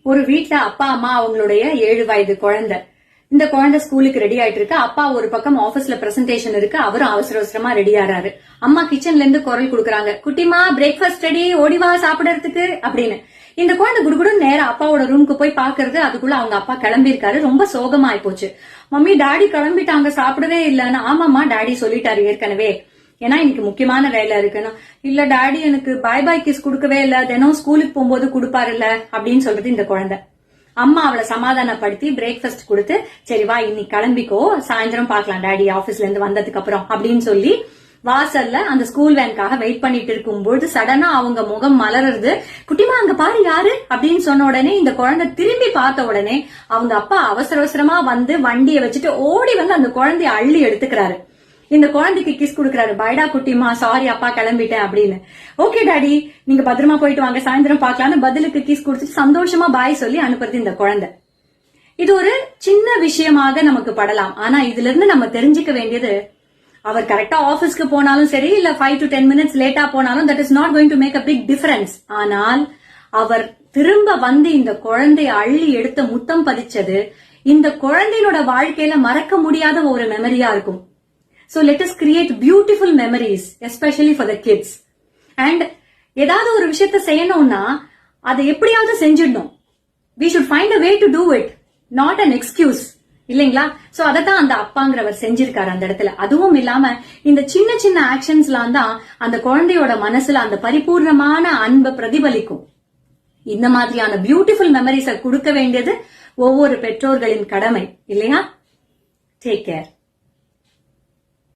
ஒரு வீட்ல அப்பா அம்மா அவங்களுடைய 7 வயது குழந்தை. இந்த குழந்தை ஸ்கூலுக்கு ரெடி ஆயிட்டு இருக்கு. அப்பா ஒரு பக்கம் ஆபீஸ்ல பிரசன்டேஷன் இருக்கு, அவரும் அவசர அவசரமா ரெடி ஆறாரு. அம்மா கிச்சன்ல இருந்து குரல் கொடுக்கறாங்க, குட்டிமா பிரேக்ஃபாஸ்ட் ரெடி, ஓடிவா சாப்பிடறதுக்கு அப்படின்னு. இந்த குழந்தை குடுகுடுன்னு நேரம் அப்பாவோட ரூமுக்கு போய் பாக்குறது, அதுக்குள்ள அவங்க அப்பா கிளம்பிருக்காரு. ரொம்ப சோகமா ஆயிப்போச்சு. மம்மி டாடி கிளம்பிட்டாங்க, சாப்பிடவே இல்லன்னு. ஆமாமா டாடி சொல்லிட்டாரு ஏற்கனவே, ஏன்னா இன்னைக்கு முக்கியமான வேலை இருக்குன்னு. இல்ல டாடி எனக்கு பாய் பாய் கிஸ் கொடுக்கவே இல்ல, தினம் ஸ்கூலுக்கு போகும்போது கொடுப்பாரு இல்ல அப்படின்னு சொல்றது இந்த குழந்தை. அம்மா அவளை சமாதானப்படுத்தி பிரேக்ஃபாஸ்ட் கொடுத்து, சரி வா இன்னைக்கு கிளம்பிக்கோ, சாயந்தரம் பாக்கலாம் டாடி ஆபீஸ்ல இருந்து வந்ததுக்கு அப்புறம் அப்படின்னு சொல்லி வாசல்ல அந்த ஸ்கூல் வேனுக்காக வெயிட் பண்ணிட்டு இருக்கும்போது சடனா அவங்க முகம் மலருது. குட்டிமா அங்க பாரு யாரு அப்படின்னு சொன்ன உடனே இந்த குழந்தை திரும்பி பார்த்த உடனே அவங்க அப்பா அவசர அவசரமா வந்து வண்டியை வச்சுட்டு ஓடி வந்து அந்த குழந்தைய அள்ளி எடுத்துக்கிறாரு. இந்த குழந்தைக்கு கிஸ் கொடுக்கறாரு. பைடா குட்டிமா, சாரி அப்பா கிளம்பிட்டேன் அப்படின்னு. ஓகே டாடி நீங்க பத்திரமா போயிட்டு வாங்க, சாயந்தரம் பாக்கலாம்னு பதிலுக்கு கிஸ் கொடுத்துட்டு சந்தோஷமா பாய் சொல்லி அனுப்புறது இந்த குழந்தை. இது ஒரு சின்ன விஷயமாக நமக்கு படலாம், ஆனா இதுல இருந்து நம்ம தெரிஞ்சுக்க வேண்டியது, அவர் கரெக்டா ஆபீஸ்க்கு போனாலும் சரி, இல்ல 5 to 10 minutes லேட்டா போனாலும் that is not going to make a big difference. ஆனால் அவர் திரும்ப வந்து இந்த குழந்தைய அள்ளி எடுத்த முத்தம் பதிச்சது இந்த குழந்தையோட வாழ்க்கையில மறக்க முடியாத ஒரு மெமரியா இருக்கும். So let us create beautiful memories, especially for the kids. And ஏதாவது ஒரு விஷயத்த செய்யணும்னா அதை எப்படியாவது செஞ்சிடணும். We should find a way to do it, not an excuse. இல்லைங்களா? சோ அதத்தான் அந்த அப்பாங்கிறவர் செஞ்சிருக்காரு அந்த இடத்துல. அதுவும் இல்லாம இந்த சின்ன சின்ன ஆக்ஷன்ஸ்லாம் தான் அந்த குழந்தையோட மனசுல அந்த பரிபூர்ணமான அன்பை பிரதிபலிக்கும். இந்த மாதிரியான பியூட்டிஃபுல் மெமரிஸை கொடுக்க வேண்டியது ஒவ்வொரு பெற்றோர்களின் கடமை இல்லையா? Take care.